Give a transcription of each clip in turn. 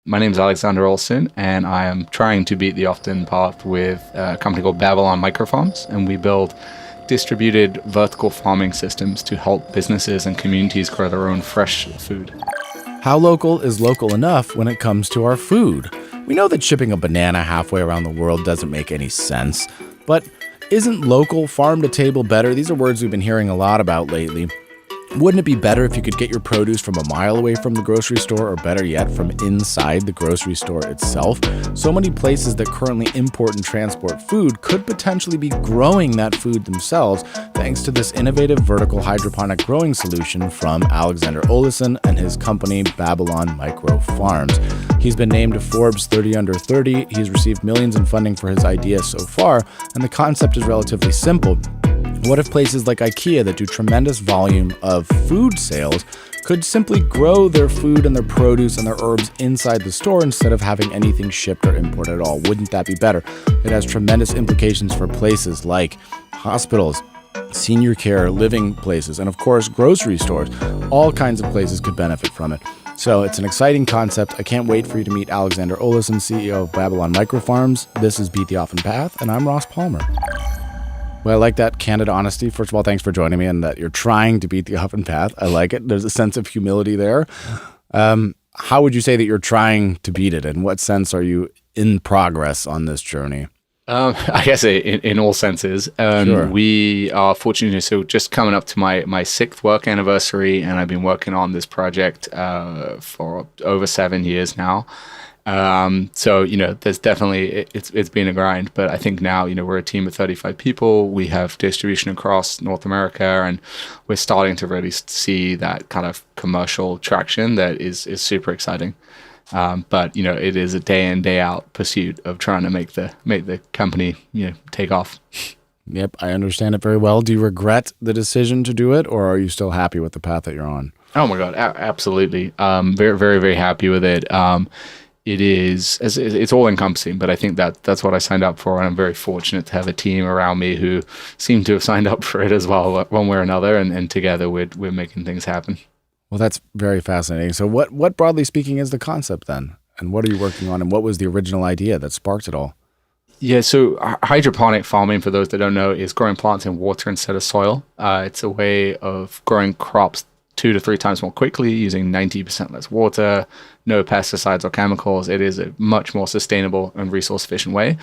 My name is Alexander Olesen, and I am trying to beat the often path with a company called Babylon Microfarms, and we build distributed vertical farming systems to help businesses and communities grow their own fresh food. How local is local enough when it comes to our food? We know that shipping a banana halfway around the world doesn't make any sense, but isn't local, farm to table better? These are words we've been hearing a lot about lately. Wouldn't it be better if you could get your produce from a mile away from the grocery store, or better yet, from inside the grocery store itself? So many places that currently import and transport food could potentially be growing that food themselves thanks to this innovative vertical hydroponic growing solution from Alexander Olesen and his company, Babylon Micro Farms. He's been named to Forbes 30 Under 30. He's received millions in funding for his idea so far, and the concept is relatively simple. What if places like IKEA that do tremendous volume of food sales could simply grow their food and their produce and their herbs inside the store instead of having anything shipped or imported at all? Wouldn't that be better? It has tremendous implications for places like hospitals, senior care, living places, and of course, grocery stores. All kinds of places could benefit from it. So it's an exciting concept. I can't wait for you to meet Alexander Olesen, CEO of Babylon Microfarms. This is Beat the Often Path, and I'm Ross Palmer. Well, I like that candid honesty. First of all, thanks for joining me, and that you're trying to beat the often path. I like it. There's a sense of humility there. How would you say that you're trying to beat it? In what sense are you in progress on this journey? I guess in all senses. Sure. We are fortunate. So just coming up to my sixth work anniversary, and I've been working on this project for over 7 years now. So, there's definitely, it's been a grind, but I think now, we're a team of 35 people. We have distribution across North America, and we're starting to really see that kind of commercial traction that is super exciting. But, it is a day in, day out pursuit of trying to make the company, take off. Yep, I understand it very well. Do you regret the decision to do it, or are you still happy with the path that you're on? Oh my God, absolutely. Very, very, very happy with it. It's all encompassing, but I think that's what I signed up for, and I'm very fortunate to have a team around me who seem to have signed up for it as well, one way or another, and together we're making things happen. Well, that's very fascinating. So what broadly speaking is the concept then? And what are you working on, and what was the original idea that sparked it all? Yeah, so hydroponic farming, for those that don't know, is growing plants in water instead of soil. It's a way of growing crops 2 to 3 times more quickly, using 90% less water, no pesticides or chemicals. It is a much more sustainable and resource efficient way.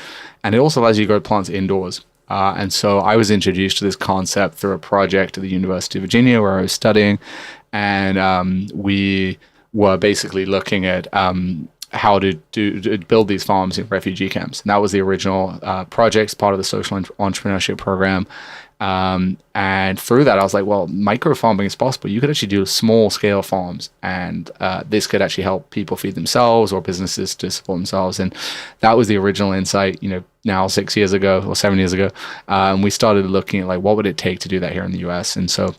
And it also allows you to grow plants indoors. And so I was introduced to this concept through a project at the University of Virginia where I was studying. And we were basically looking at how to build these farms in refugee camps. And that was the original project, part of the social entrepreneurship program. And through that, I was like, well, micro farming is possible. You could actually do small scale farms, and this could actually help people feed themselves or businesses to support themselves. And that was the original insight, now 6 years ago or 7 years ago. And we started looking at what would it take to do that here in the US. And so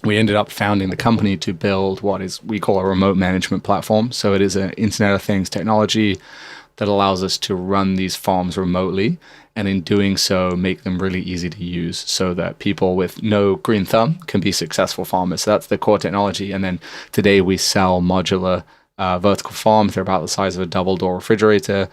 we ended up founding the company to build what we call a remote management platform. So it is an Internet of Things technology that allows us to run these farms remotely, and in doing so, make them really easy to use so that people with no green thumb can be successful farmers. So that's the core technology. And then today we sell modular vertical farms. They're about the size of a double door refrigerator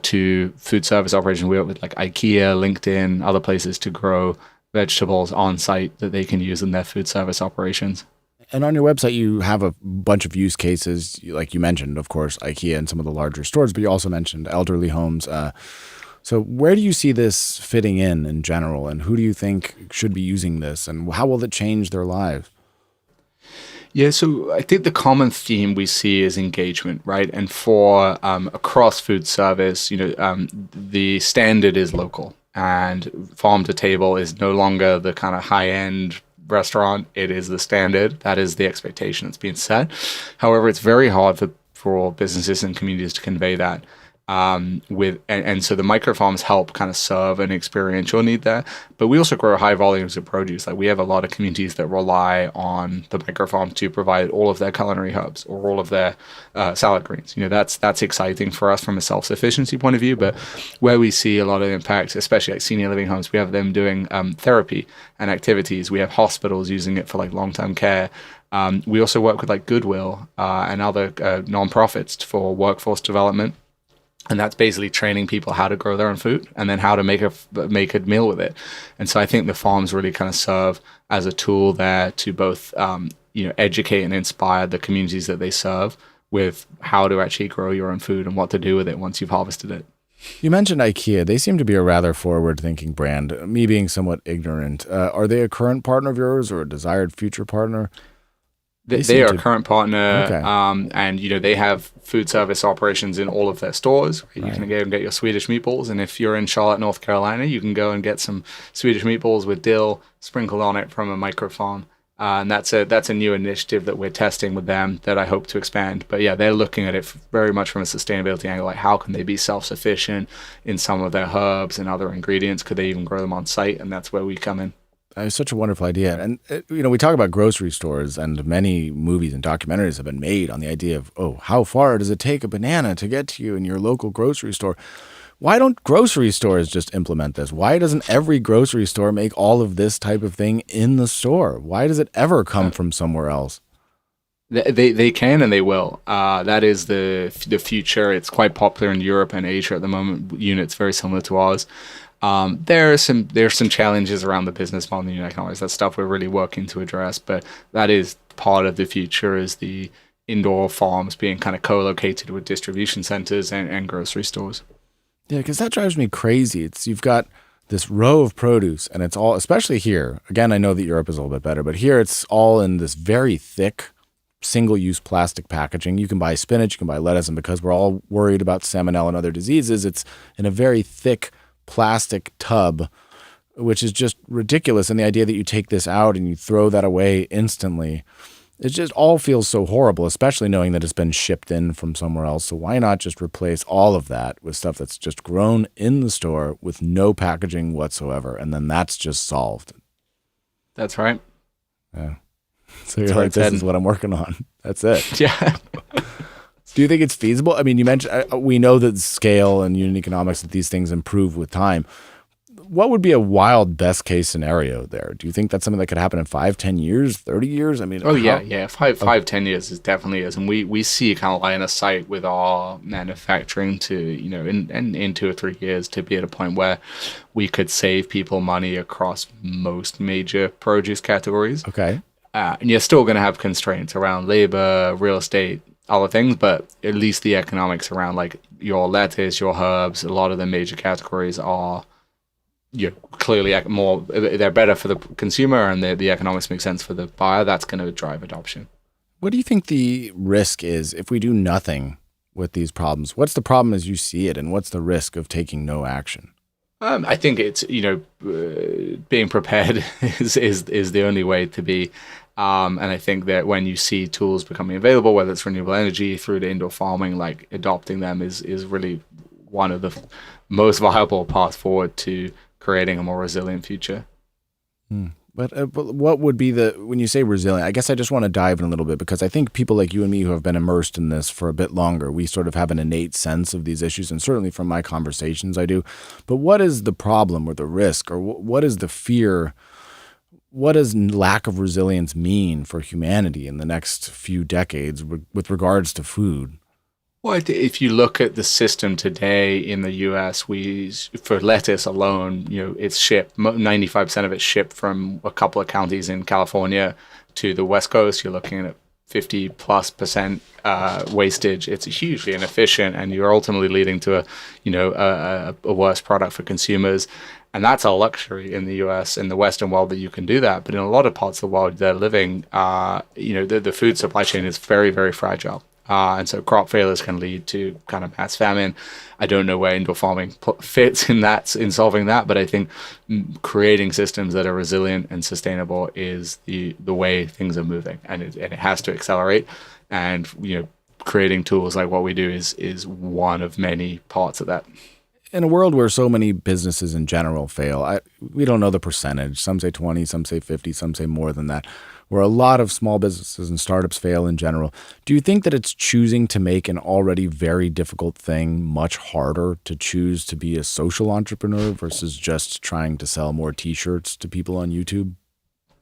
to food service operations. We work with IKEA, LinkedIn, other places to grow vegetables on site that they can use in their food service operations. And on your website, you have a bunch of use cases, like you mentioned, of course, IKEA and some of the larger stores, but you also mentioned elderly homes. So where do you see this fitting in general, and who do you think should be using this, and how will it change their lives? Yeah, so I think the common theme we see is engagement, right? And for across food service, the standard is local, and farm to table is no longer the kind of high-end restaurant. It is the standard. That is the expectation that's being set. However, it's very hard for businesses and communities to convey that. So the micro farms help kind of serve an experiential need there, but we also grow high volumes of produce. We have a lot of communities that rely on the micro farm to provide all of their culinary herbs or all of their salad greens. That's exciting for us from a self-sufficiency point of view, but where we see a lot of impact, especially like senior living homes, we have them doing therapy and activities. We have hospitals using it for long-term care. We also work with like Goodwill and other nonprofits for workforce development. And that's basically training people how to grow their own food and then how to make a meal with it. And so I think the farms really kind of serve as a tool there to both educate and inspire the communities that they serve with how to actually grow your own food and what to do with it once you've harvested it. You mentioned IKEA. They seem to be a rather forward-thinking brand. Me being somewhat ignorant, are they a current partner of yours or a desired future partner? They are a current partner, Okay. And they have food service operations in all of their stores. You can go and get your Swedish meatballs, and if you're in Charlotte, North Carolina, you can go and get some Swedish meatballs with dill sprinkled on it from a micro farm. And that's a new initiative that we're testing with them that I hope to expand. But yeah, they're looking at it very much from a sustainability angle, like how can they be self-sufficient in some of their herbs and other ingredients? Could they even grow them on site? And that's where we come in. It's such a wonderful idea. And, we talk about grocery stores, and many movies and documentaries have been made on the idea of, how far does it take a banana to get to you in your local grocery store? Why don't grocery stores just implement this? Why doesn't every grocery store make all of this type of thing in the store? Why does it ever come from somewhere else? They can and they will. That is the future. It's quite popular in Europe and Asia at the moment. Units very similar to ours. There's some challenges around the business model and economics. That's stuff we're really working to address, but that is part of the future, is the indoor farms being kind of co-located with distribution centers and grocery stores. Yeah, because that drives me crazy. You've got this row of produce, and it's all, especially here. Again, I know that Europe is a little bit better, but here it's all in this very thick, single-use plastic packaging. You can buy spinach, you can buy lettuce, and because we're all worried about salmonella and other diseases, it's in a very thick plastic tub, which is just ridiculous. And the idea that you take this out and you throw that away instantly, it just all feels so horrible, especially knowing that it's been shipped in from somewhere else. So why not just replace all of that with stuff that's just grown in the store with no packaging whatsoever? And then that's just solved. That's right. Yeah. So you're like, this is what I'm working on. That's it. Yeah. Do you think it's feasible? I mean, you mentioned, we know that scale and unit economics, that these things improve with time. What would be a wild best case scenario there? Do you think that's something that could happen in 5, 10 years, 30 years? I mean, yeah. 5, 10 years is definitely is. And we see kind of line of sight with our manufacturing to, in 2 or 3 years to be at a point where we could save people money across most major produce categories. Okay. And you're still going to have constraints around labor, real estate, other things, but at least the economics around like your lettuce, your herbs, a lot of the major categories are clearly more, they're better for the consumer, and the economics make sense for the buyer. That's going to drive adoption. What do you think the risk is if we do nothing with these problems? What's the problem as you see it, and what's the risk of taking no action? I think it's, being prepared is the only way to be. And I think that when you see tools becoming available, whether it's renewable energy through to indoor farming, like adopting them is really one of the most viable paths forward to creating a more resilient future. But what would be when you say resilient, I guess I just want to dive in a little bit, because I think people like you and me who have been immersed in this for a bit longer, we sort of have an innate sense of these issues, and certainly from my conversations I do. But what is the problem or the risk, or what is the fear? What does lack of resilience mean for humanity in the next few decades with regards to food? Well, if you look at the system today in the U.S., for lettuce alone, it's shipped. 95% of it's shipped from a couple of counties in California to the West Coast. You're looking at 50+% wastage. It's hugely inefficient, and you're ultimately leading to a worse product for consumers. And that's a luxury in the U.S. in the Western world that you can do that. But in a lot of parts of the world they're living, the food supply chain is very, very fragile. And so crop failures can lead to kind of mass famine. I don't know where indoor farming fits in solving that, but I think creating systems that are resilient and sustainable is the way things are moving, and it has to accelerate. And creating tools like what we do is one of many parts of that. In a world where so many businesses in general fail, we don't know the percentage. Some say 20, some say 50, some say more than that, where a lot of small businesses and startups fail in general. Do you think that it's choosing to make an already very difficult thing much harder to choose to be a social entrepreneur versus just trying to sell more T-shirts to people on YouTube?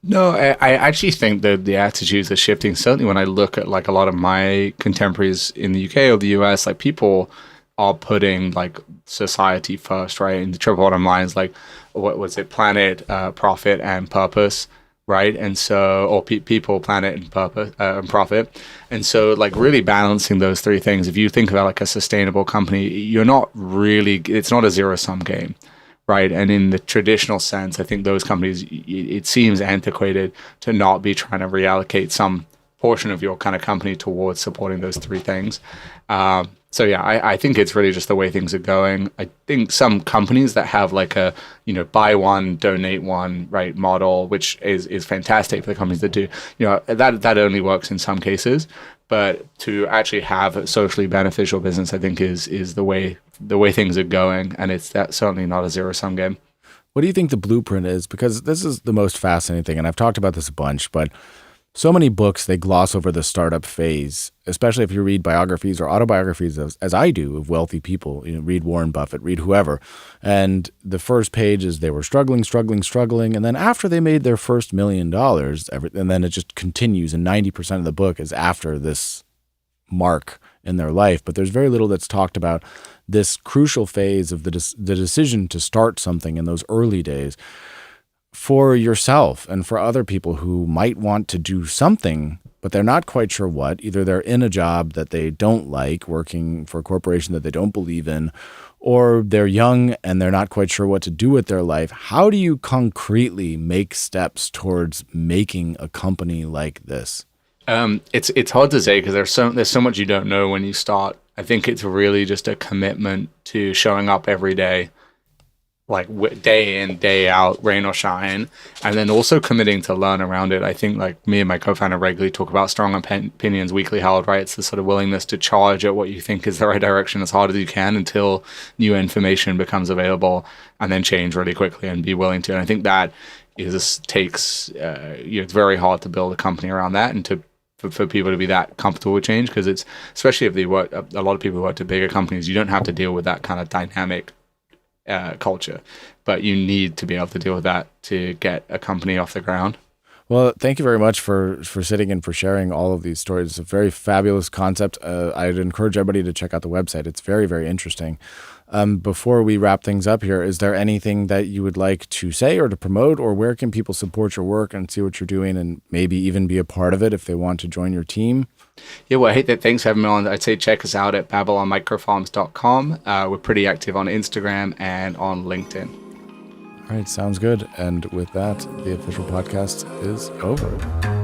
No, I actually think that the attitudes are shifting. Certainly when I look at like a lot of my contemporaries in the UK or the US, like people are putting like society first, right? And the triple bottom line is like, what was it? Planet, profit, and purpose, right? And so, or people, planet, and purpose, and profit. And so, like, really balancing those three things. If you think about like a sustainable company, you're not really, it's not a zero sum game, right? And in the traditional sense, I think those companies, it seems antiquated to not be trying to reallocate some portion of your kind of company towards supporting those three things. So yeah, I think it's really just the way things are going. I think some companies that have like a, buy one, donate one, right, model, which is fantastic for the companies that do, that only works in some cases. But to actually have a socially beneficial business, I think is the way things are going, and that's certainly not a zero sum game. What do you think the blueprint is? Because this is the most fascinating thing, and I've talked about this a bunch, but so many books, they gloss over the startup phase, especially if you read biographies or autobiographies, as I do, of wealthy people. Read Warren Buffett, read whoever. And the first page is they were struggling. And then after they made their first $1 million, and then it just continues, and 90% of the book is after this mark in their life. But there's very little that's talked about this crucial phase of the decision to start something in those early days. For yourself and for other people who might want to do something, but they're not quite sure what. Either they're in a job that they don't like, working for a corporation that they don't believe in, or they're young and they're not quite sure what to do with their life. How do you concretely make steps towards making a company like this? It's hard to say because there's so much you don't know when you start. I think it's really just a commitment to showing up every day, like day in, day out, rain or shine, and then also committing to learn around it. I think like me and my co-founder regularly talk about strong opinions weekly held, right? It's the sort of willingness to charge at what you think is the right direction as hard as you can until new information becomes available, and then change really quickly and be willing to. And I think that takes, it's very hard to build a company around that and for people to be that comfortable with change, because it's, especially if they work, a lot of people who work to bigger companies, you don't have to deal with that kind of dynamic culture, but you need to be able to deal with that to get a company off the ground. Well, thank you very much for sitting and for sharing all of these stories. It's a very fabulous concept. I'd encourage everybody to check out the website. It's very, very interesting. Before we wrap things up here, is there anything that you would like to say or to promote, or where can people support your work and see what you're doing and maybe even be a part of it if they want to join your team? Yeah, well, thanks for having me on. I'd say check us out at babylonmicrofarms.com. We're pretty active on Instagram and on LinkedIn. All right, sounds good. And with that, the official podcast is over.